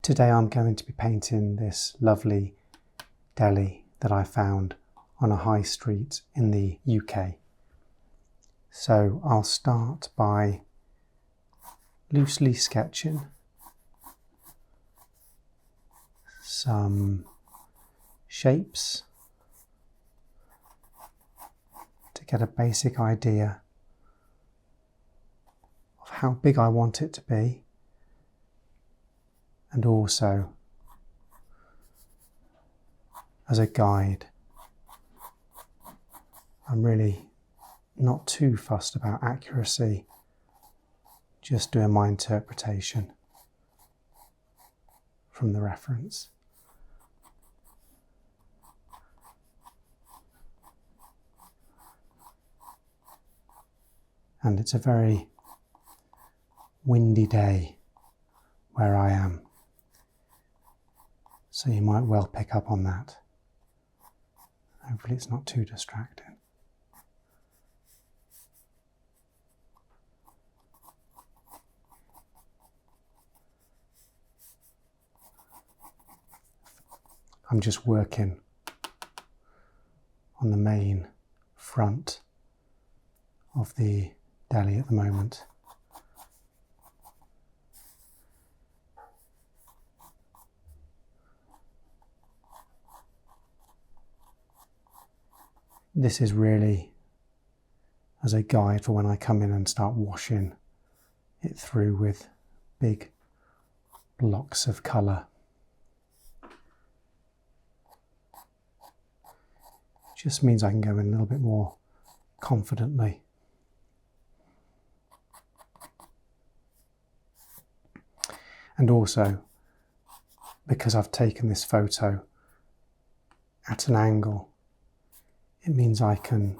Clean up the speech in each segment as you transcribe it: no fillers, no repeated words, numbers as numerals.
Today I'm going to be painting this lovely deli that I found on a high street in the UK. So I'll start by loosely sketching some shapes to get a basic idea of how big I want it to be, and also as a guide. I'm really not too fussed about accuracy, just doing my interpretation from the reference. And it's a very windy day where I am, so you might well pick up on that. Hopefully it's not too distracting. I'm just working on the main front of the deli at the moment. This is really as a guide for when I come in and start washing it through with big blocks of colour. Just means I can go in a little bit more confidently. And also, because I've taken this photo at an angle, it means I can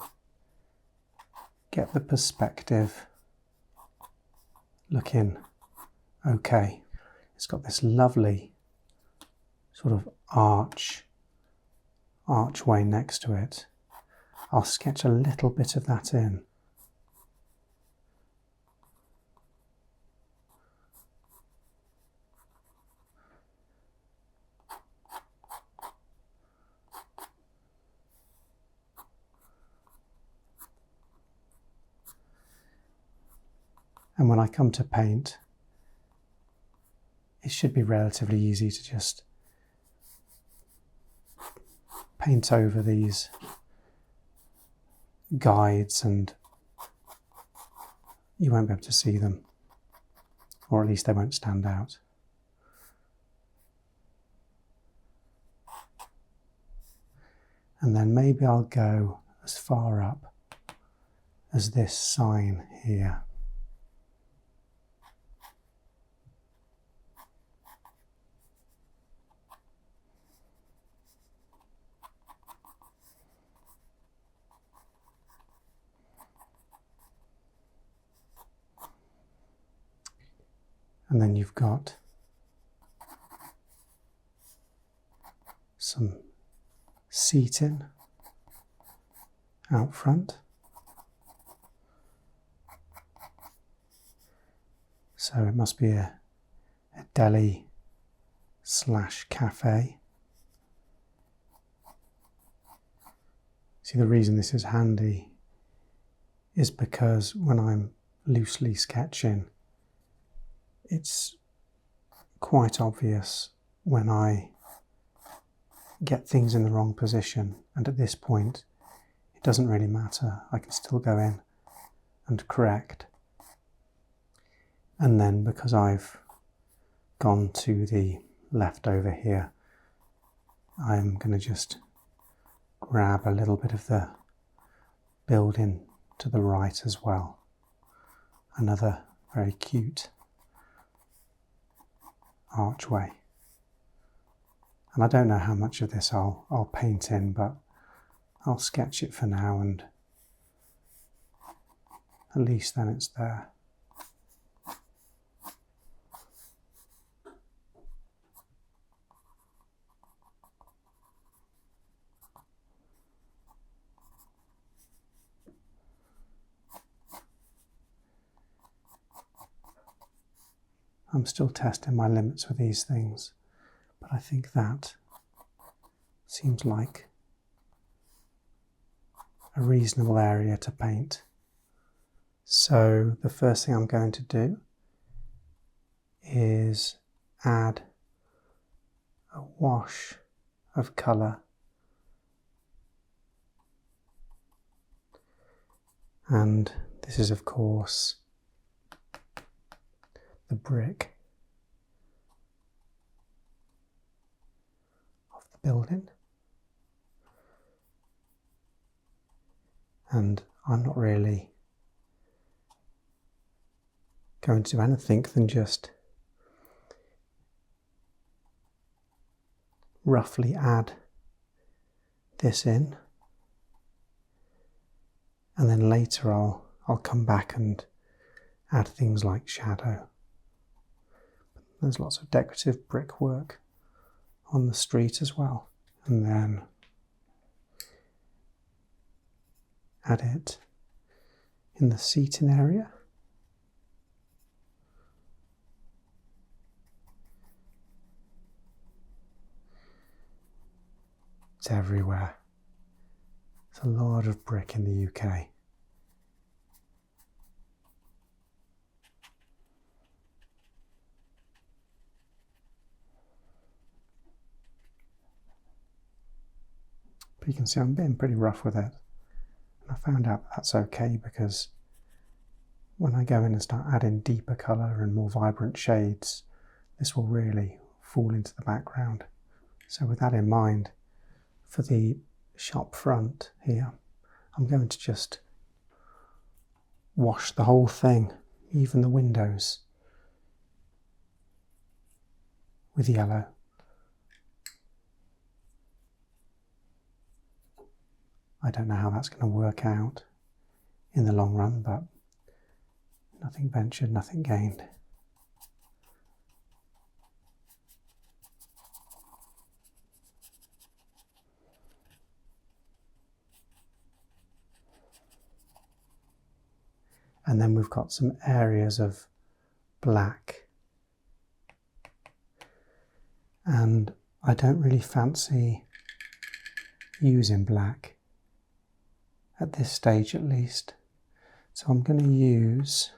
get the perspective looking okay. It's got this lovely sort of archway next to it. I'll sketch a little bit of that in. And when I come to paint, it should be relatively easy to just paint over these guides and you won't be able to see them, or at least they won't stand out. And then maybe I'll go as far up as this sign here. And then you've got some seating out front. So it must be a deli / cafe. See, the reason this is handy is because when I'm loosely sketching, it's quite obvious when I get things in the wrong position, and at this point it doesn't really matter. I can still go in and correct. And then because I've gone to the left over here, I'm going to just grab a little bit of the building to the right as well. Another very cute archway. And I don't know how much of this I'll paint in, but I'll sketch it for now, and at least then it's there. I'm still testing my limits with these things. but I think that seems like a reasonable area to paint. So the first thing I'm going to do is add a wash of colour, and this is of course the brick of the building, and I'm not really going to do anything than just roughly add this in, and then later I'll come back and add things like shadow. There's lots of decorative brickwork on the street as well, and then add it in the seating area. It's everywhere. There's a lot of brick in the UK. But you can see I'm being pretty rough with it. And I found out that's okay, because when I go in and start adding deeper colour and more vibrant shades, this will really fall into the background. So with that in mind, for the shop front here, I'm going to just wash the whole thing, even the windows, with yellow. I don't know how that's going to work out in the long run, but nothing ventured, nothing gained. And then we've got some areas of black. And I don't really fancy using black at this stage, at least. So I'm going to use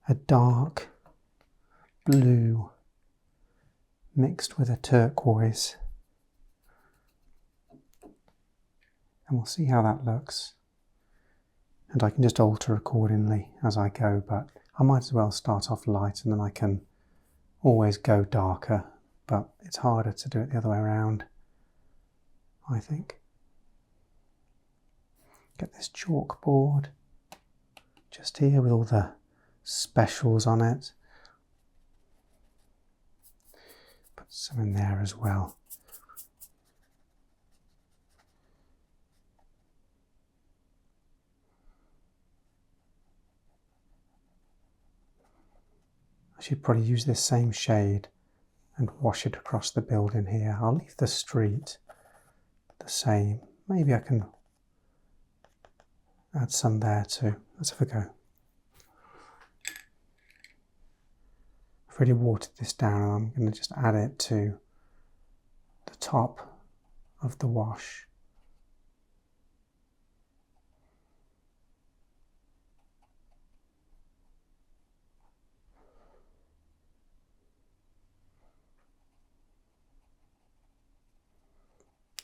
a dark blue mixed with a turquoise. And we'll see how that looks. And I can just alter accordingly as I go, but I might as well start off light and then I can always go darker, but it's harder to do it the other way around, I think. Get this chalkboard just here with all the specials on it. Put some in there as well. I should probably use this same shade and wash it across the building here. I'll leave the street the same. Maybe I can add some there too. Let's have a go. I've already watered this down and I'm going to just add it to the top of the wash.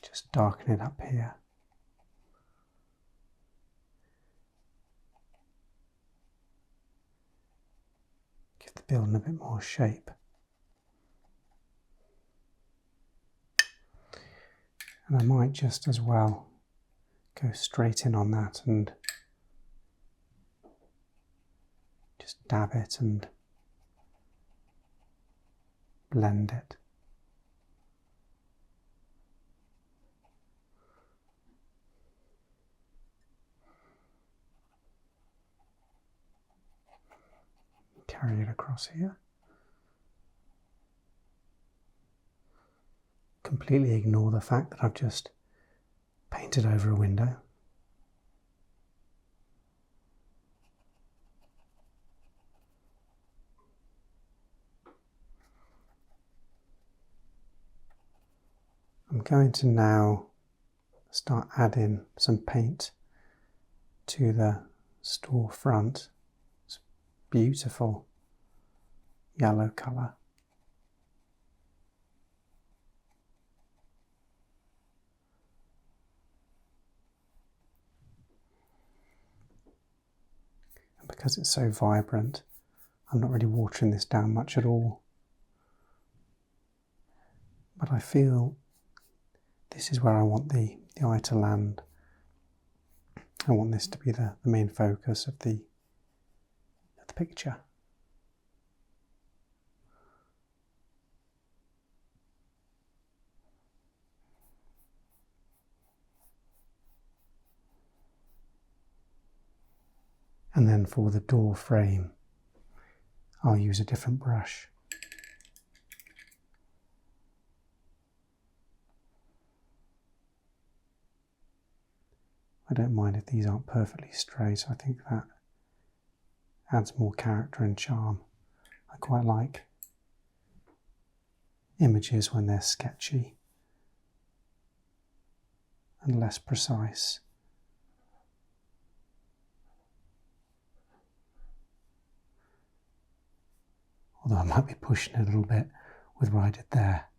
Just darken it up here. Give the building a bit more shape. And I might just as well go straight in on that and just dab it and blend it. Carry it across here. Completely ignore the fact that I've just painted over a window. I'm going to now start adding some paint to the storefront. It's beautiful yellow colour. And because it's so vibrant, I'm not really watering this down much at all. But I feel this is where I want the eye to land. I want this to be the main focus of the picture. And then for the door frame, I'll use a different brush. I don't mind if these aren't perfectly straight. I think that adds more character and charm. I quite like images when they're sketchy and less precise. Although I might be pushing it a little bit with what I did there.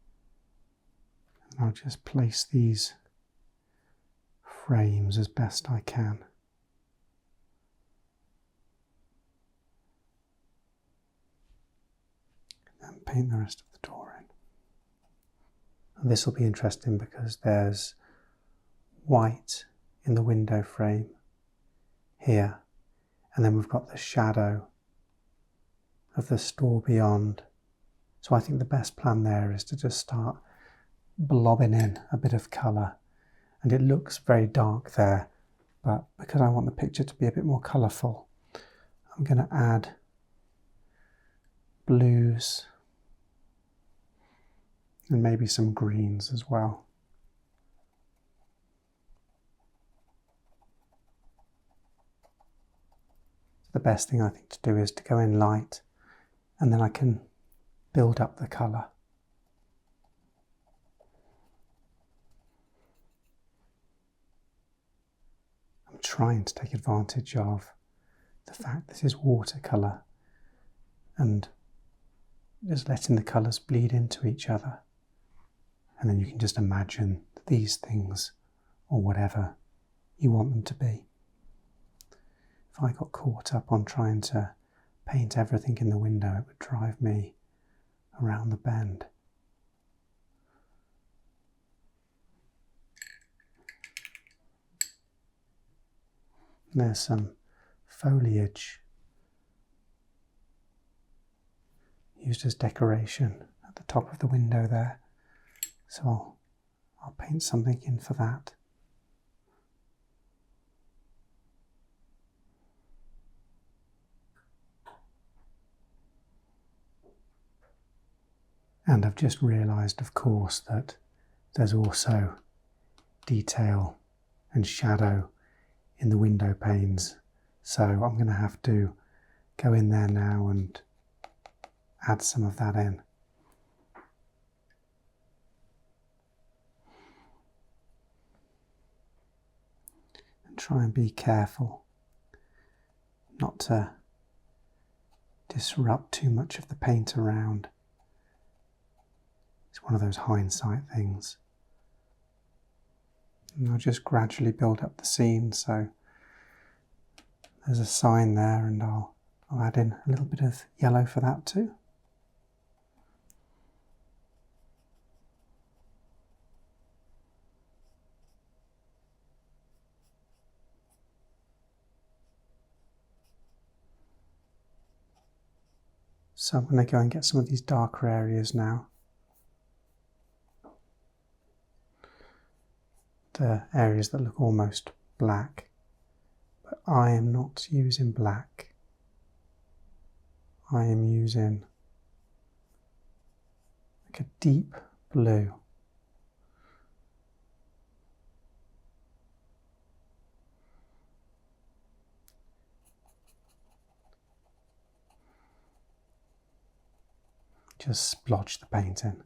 And I'll just place these frames as best I can. And paint the rest of the door in. And this will be interesting because there's white in the window frame here, and then we've got the shadow of the store beyond. So I think the best plan there is to just start blobbing in a bit of colour. And it looks very dark there, but because I want the picture to be a bit more colourful, I'm going to add blues and maybe some greens as well. The best thing I think to do is to go in light, and then I can build up the colour. I'm trying to take advantage of the fact this is watercolour and just letting the colours bleed into each other. And then you can just imagine these things or whatever you want them to be. If I got caught up on trying to paint everything in the window, it would drive me around the bend. And there's some foliage used as decoration at the top of the window there. So I'll paint something in for that. And I've just realised, of course, that there's also detail and shadow in the window panes. So I'm going to have to go in there now and add some of that in. And try and be careful not to disrupt too much of the paint around. It's one of those hindsight things. And I'll just gradually build up the scene. So there's a sign there, and I'll add in a little bit of yellow for that too. So I'm going to go and get some of these darker areas now. The areas that look almost black, but I am not using black. I am using like a deep blue. Just splodge the paint in.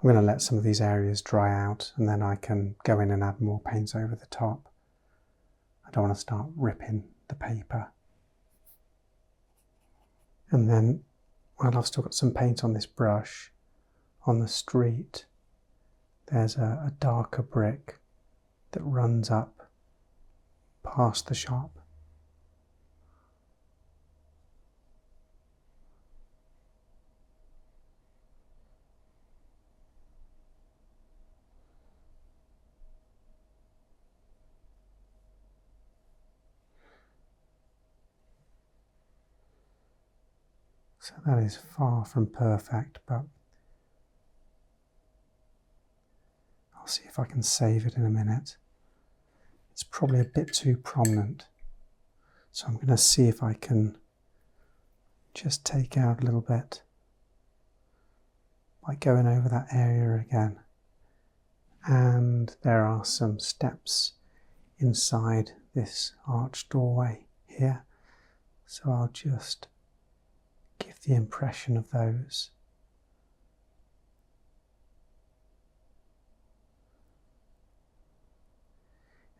I'm going to let some of these areas dry out and then I can go in and add more paint over the top. I don't want to start ripping the paper. And then, while I've still got some paint on this brush, on the street, there's a darker brick that runs up past the shop. So that is far from perfect, but I'll see if I can save it in a minute. It's probably a bit too prominent, so I'm going to see if I can just take out a little bit by going over that area again. And there are some steps inside this arched doorway here, so I'll just give the impression of those.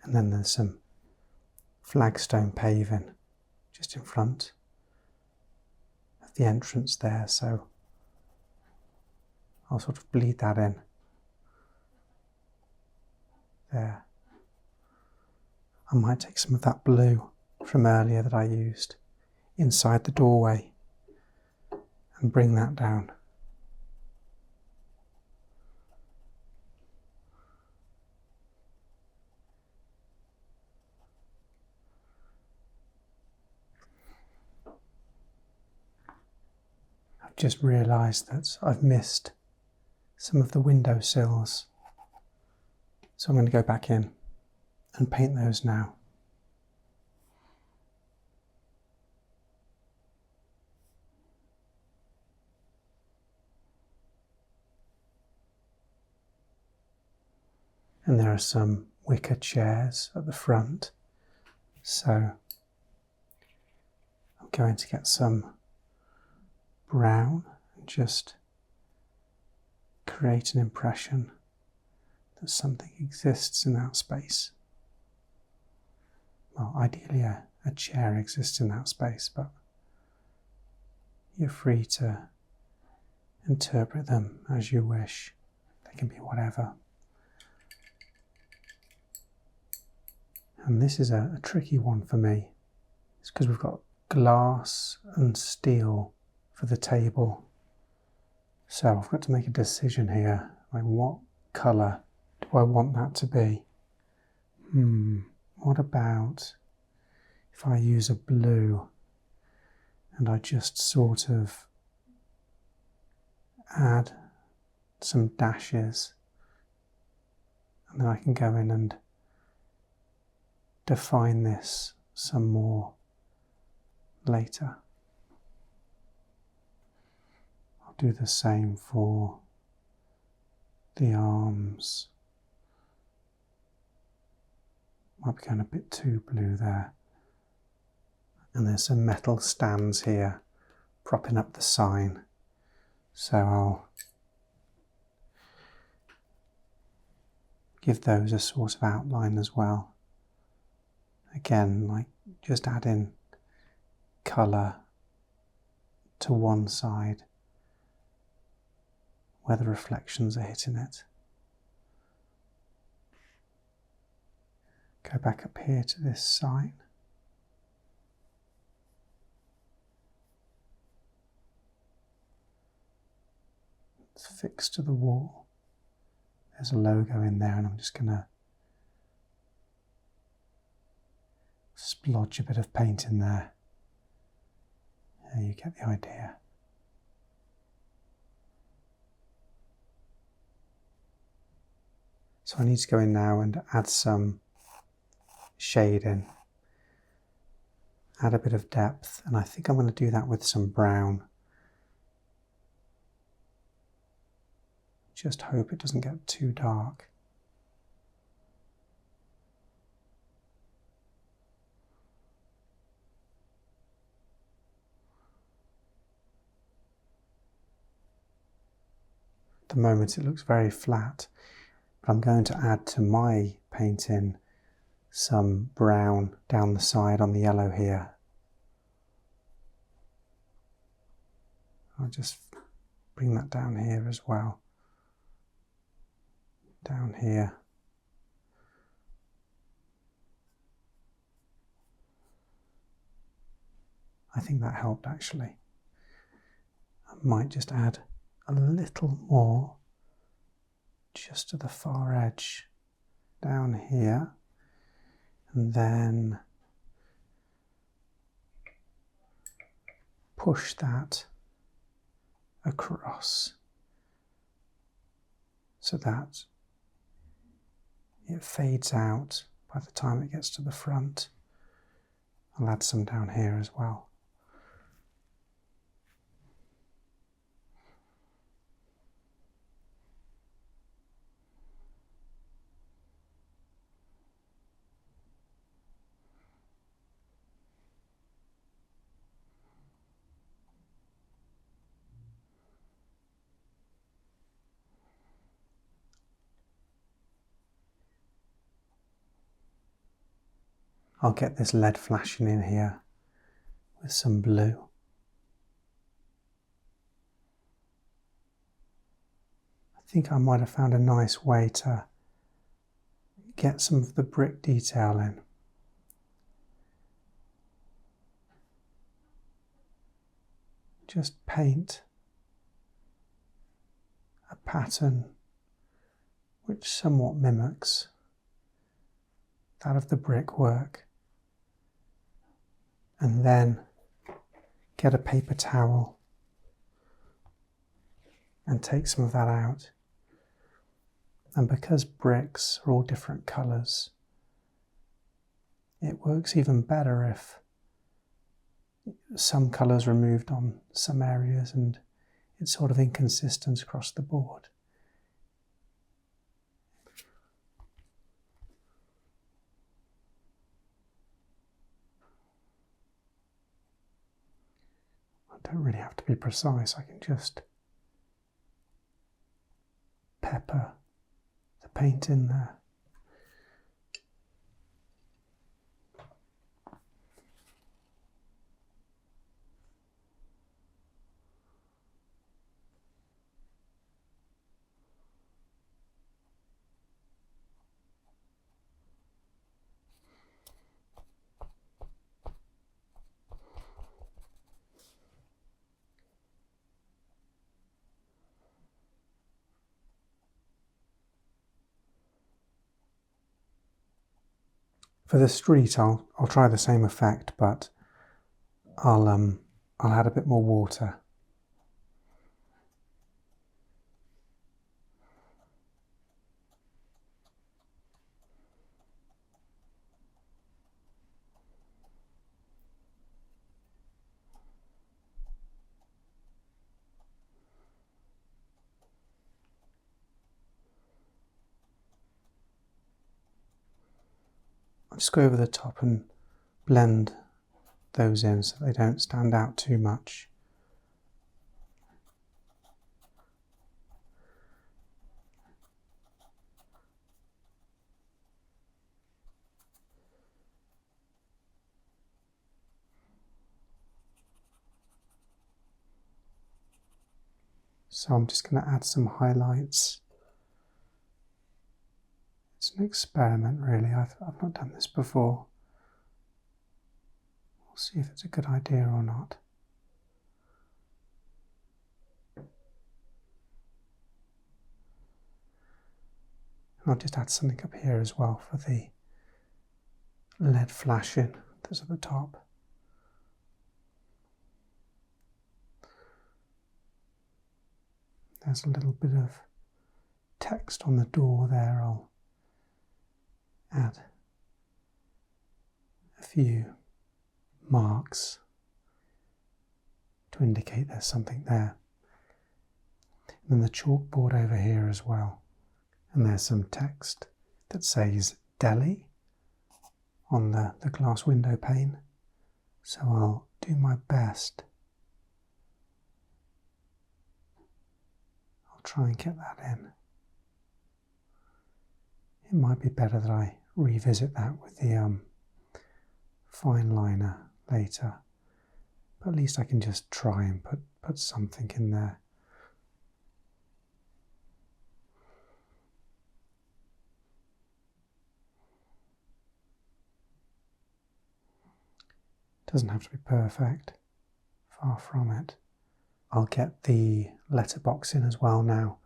And then there's some flagstone paving just in front of the entrance there, so I'll sort of bleed that in there. I might take some of that blue from earlier that I used inside the doorway and bring that down. I've just realised that I've missed some of the window sills, so I'm going to go back in and paint those now. And there are some wicker chairs at the front, so I'm going to get some brown and just create an impression that something exists in that space. Well, ideally a chair exists in that space, but you're free to interpret them as you wish. They can be whatever. And this is a tricky one for me. It's because we've got glass and steel for the table. So I've got to make a decision here. Like, what colour do I want that to be? What about if I use a blue and I just sort of add some dashes, and then I can go in and define this some more later. I'll do the same for the arms. Might be going a bit too blue there. And there's some metal stands here propping up the sign, so I'll give those a sort of outline as well. Again, like just adding colour to one side where the reflections are hitting it. Go back up here to this sign. It's fixed to the wall. There's a logo in there, and I'm just going to splodge a bit of paint in there. There, you get the idea. So I need to go in now and add some shading, add a bit of depth, and I think I'm going to do that with some brown. Just hope it doesn't get too dark. At the the moment it looks very flat, but I'm going to add to my painting some brown down the side on the yellow here. I'll just bring that down here as well. Down here. I think that helped actually. I might just add a little more just to the far edge down here, and then push that across so that it fades out by the time it gets to the front. I'll add some down here as well. I'll get this lead flashing in here with some blue. I think I might have found a nice way to get some of the brick detail in. Just paint a pattern which somewhat mimics that of the brickwork, and then get a paper towel and take some of that out. And because bricks are all different colours, it works even better if some colours removed on some areas and it's sort of inconsistent across the board. I don't really have to be precise, I can just pepper the paint in there. For the street, I'll try the same effect, but I'll add a bit more water. Just go over the top and blend those in so they don't stand out too much. So I'm just going to add some highlights. It's an experiment really, I've not done this before. We'll see if it's a good idea or not. And I'll just add something up here as well for the lead flashing that's at the top. There's a little bit of text on the door there. I'll add a few marks to indicate there's something there. And then the chalkboard over here as well. And there's some text that says Deli on the glass window pane. So I'll do my best. I'll try and get that in. It might be better that I revisit that with the fine liner later, but at least I can just try and put something in there. Doesn't have to be perfect, far from it. I'll get the letterbox in as well now.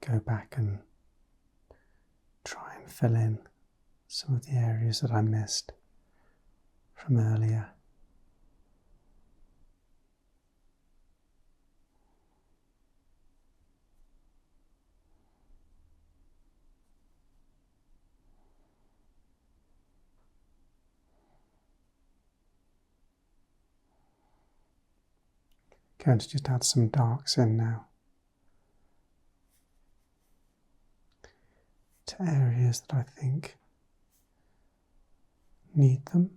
Go back and try and fill in some of the areas that I missed from earlier. Going to just add some darks in now to areas that I think need them,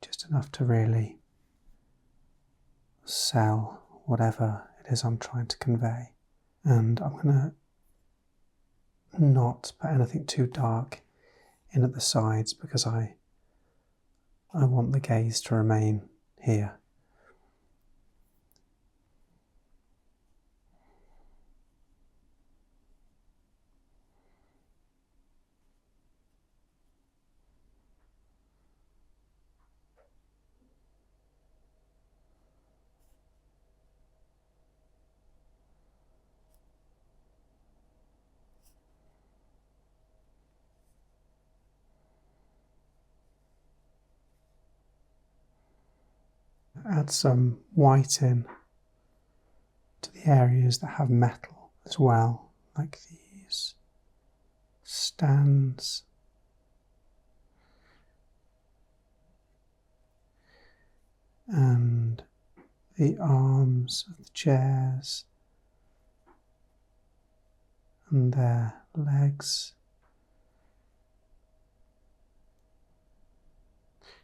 just enough to really sell whatever it is I'm trying to convey. And I'm going to not put anything too dark in at the sides because I want the gaze to remain here. Add some white in to the areas that have metal as well, like these stands. And the arms of the chairs and their legs.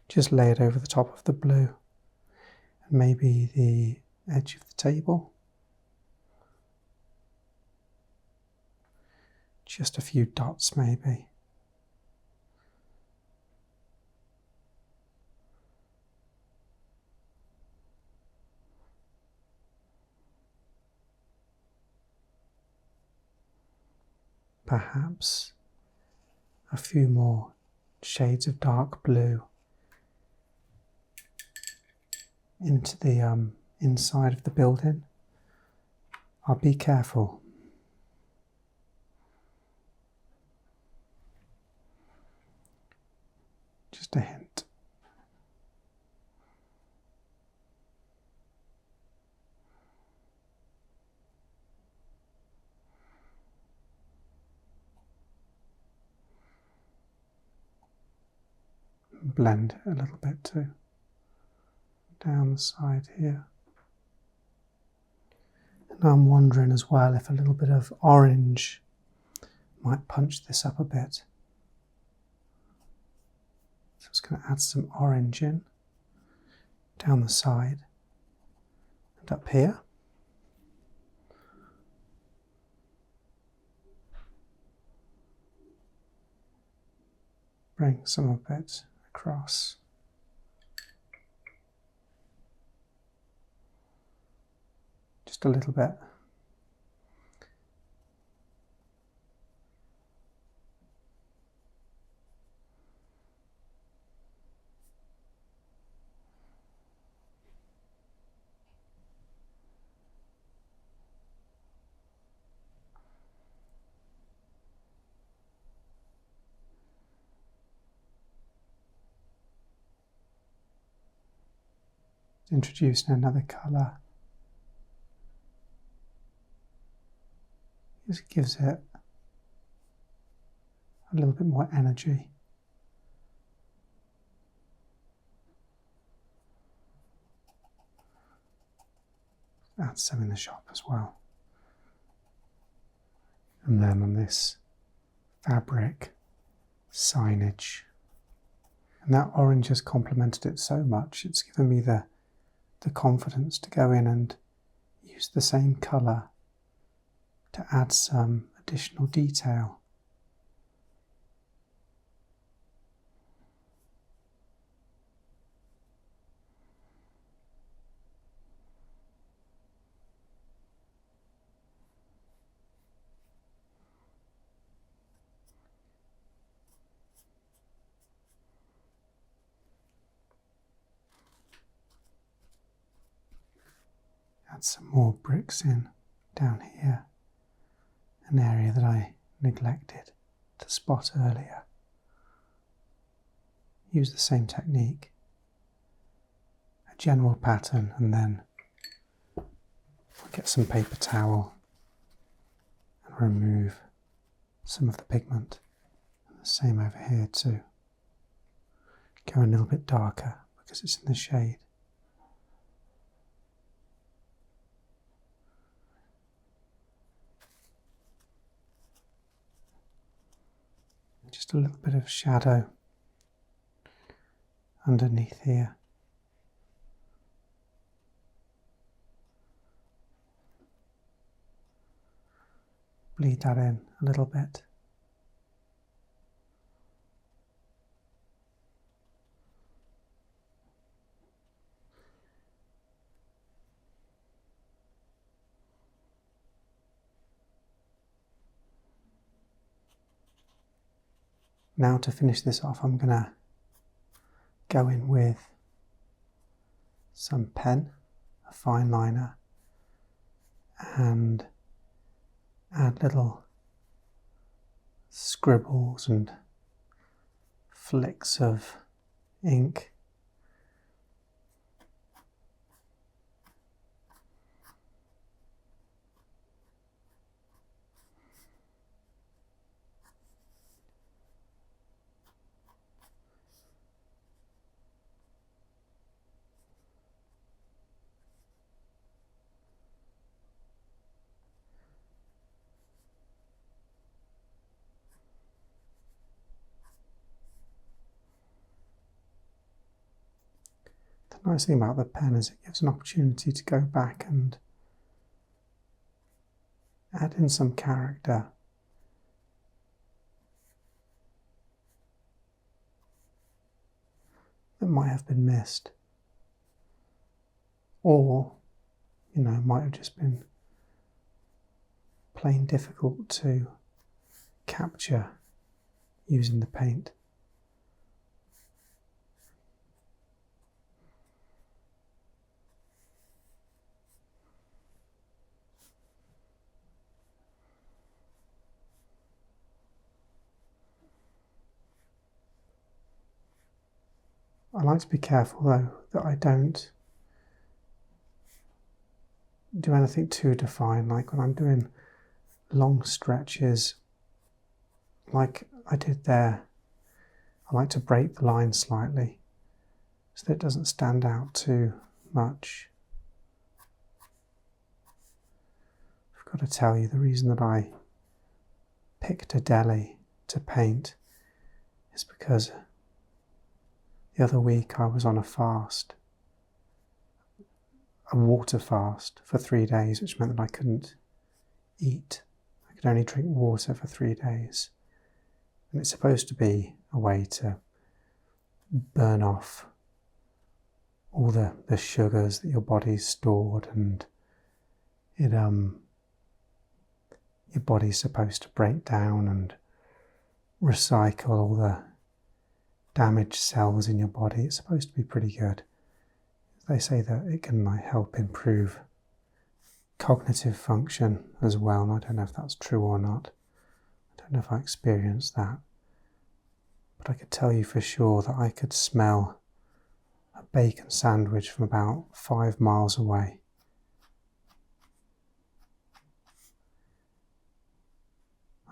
Just lay it over the top of the blue. And maybe the edge of the table. Just a few dots maybe. Perhaps a few more shades of dark blue into the inside of the building. I'll be careful. Just a hint. Blend it a little bit too. Down the side here. And I'm wondering as well if a little bit of orange might punch this up a bit. So I'm just going to add some orange in, down the side and up here. Bring some of it across. Just a little bit. Introducing another colour. Just gives it a little bit more energy. Add some in the shop as well. And then on this fabric signage. And that orange has complemented it so much, it's given me the confidence to go in and use the same colour to add some additional detail. Add some more bricks in down here, an area that I neglected to spot earlier. Use the same technique, a general pattern, and then get some paper towel and remove some of the pigment. And the same over here too. Go a little bit darker because it's in the shade. Just a little bit of shadow underneath here. Bleed that in a little bit. Now to finish this off, I'm going to go in with some pen, a fine liner, and add little scribbles and flicks of ink. The nice thing about the pen is it gives an opportunity to go back and add in some character. That might have been missed, or might have just been plain difficult to capture using the paint. I like to be careful though that I don't do anything too defined, like when I'm doing long stretches like I did there. I like to break the line slightly so that it doesn't stand out too much. I've got to tell you, the reason that I picked a Deli to paint is because the other week I was on a fast, a water fast for 3 days, which meant that I couldn't eat. I could only drink water for 3 days. And it's supposed to be a way to burn off all the sugars that your body's stored, and your body's supposed to break down and recycle all the damaged cells in your body. It's supposed to be pretty good. They say that it can help improve cognitive function as well, and I don't know if that's true or not. I don't know if I experienced that, but I could tell you for sure that I could smell a bacon sandwich from about 5 miles away.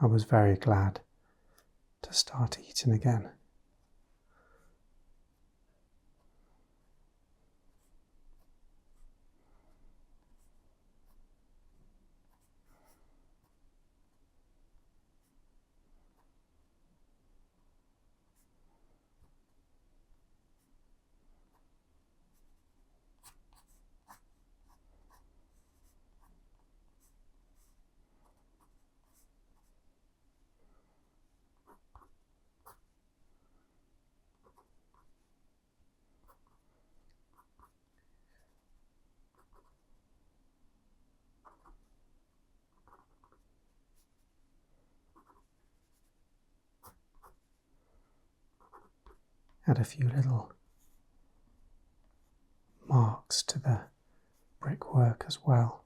I was very glad to start eating again. Add a few little marks to the brickwork as well.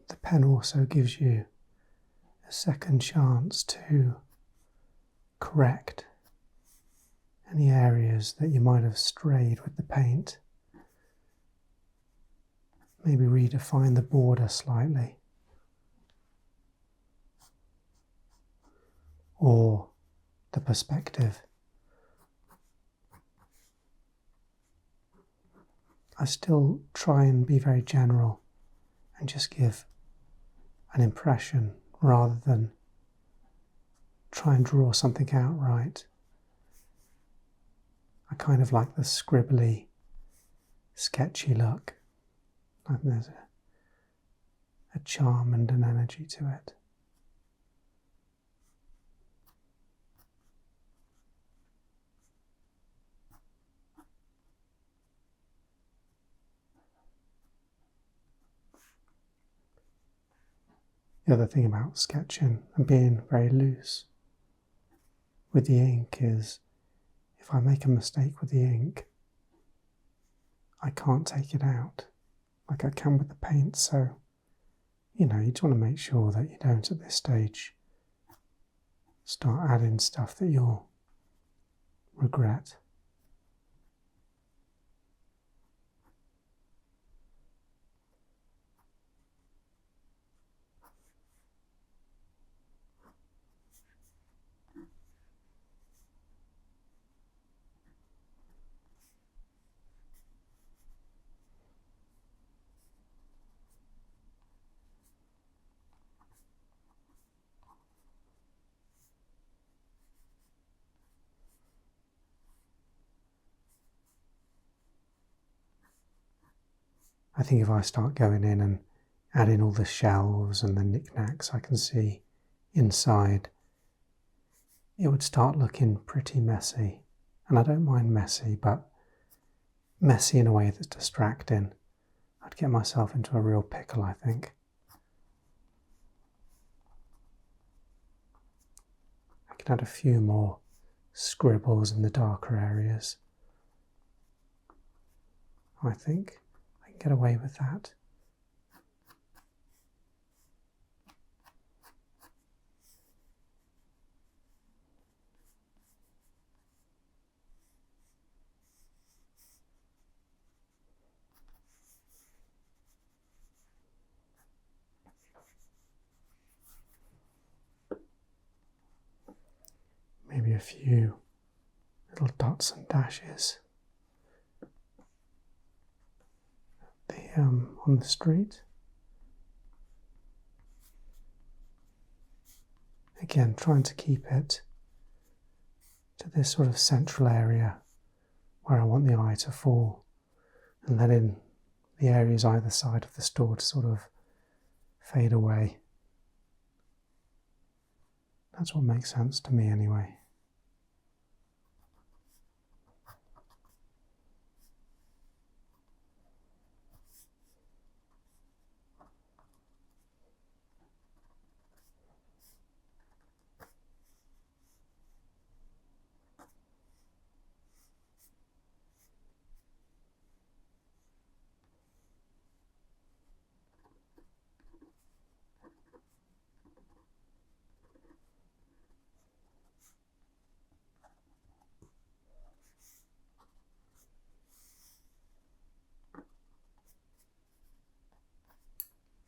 The pen also gives you a second chance to correct any areas that you might have strayed with the paint. Maybe redefine the border slightly, or the perspective. I still try and be very general and just give an impression rather than try and draw something out right. I kind of like the scribbly, sketchy look. I think there's a charm and an energy to it. The other thing about sketching and being very loose with the ink is if I make a mistake with the ink, I can't take it out like I can with the paint. So, you just want to make sure that you don't at this stage start adding stuff that you'll regret. I think if I start going in and adding all the shelves and the knickknacks I can see inside, it would start looking pretty messy. And I don't mind messy, but messy in a way that's distracting. I'd get myself into a real pickle, I think. I can add a few more scribbles in the darker areas. I think I can get away with that. Maybe a few little dots and dashes on the street. Again, trying to keep it to this sort of central area where I want the eye to fall, and letting the areas either side of the store to sort of fade away. That's what makes sense to me anyway.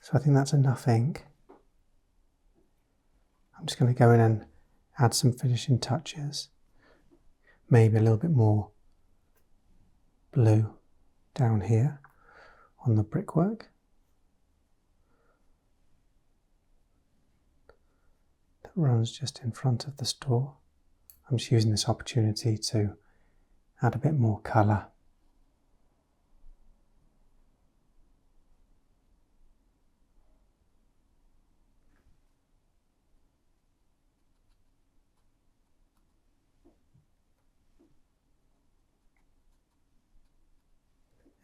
So I think that's enough ink. I'm just going to go in and add some finishing touches. Maybe a little bit more blue down here on the brickwork. That runs just in front of the store. I'm just using this opportunity to add a bit more colour.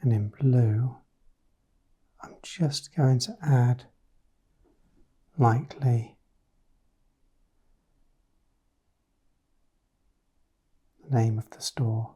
And in blue, I'm just going to add lightly the name of the store.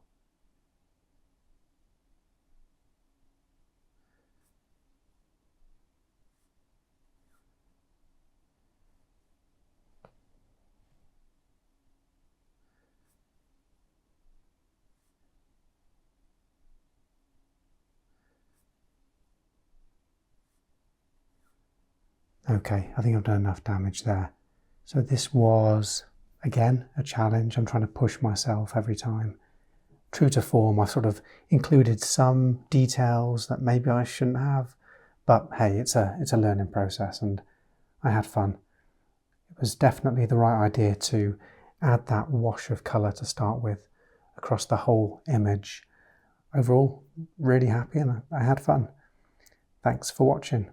Okay, I think I've done enough damage there. So this was, again, a challenge. I'm trying to push myself every time. True to form, I've sort of included some details that maybe I shouldn't have, but hey, it's a learning process and I had fun. It was definitely the right idea to add that wash of colour to start with across the whole image. Overall, really happy and I had fun. Thanks for watching.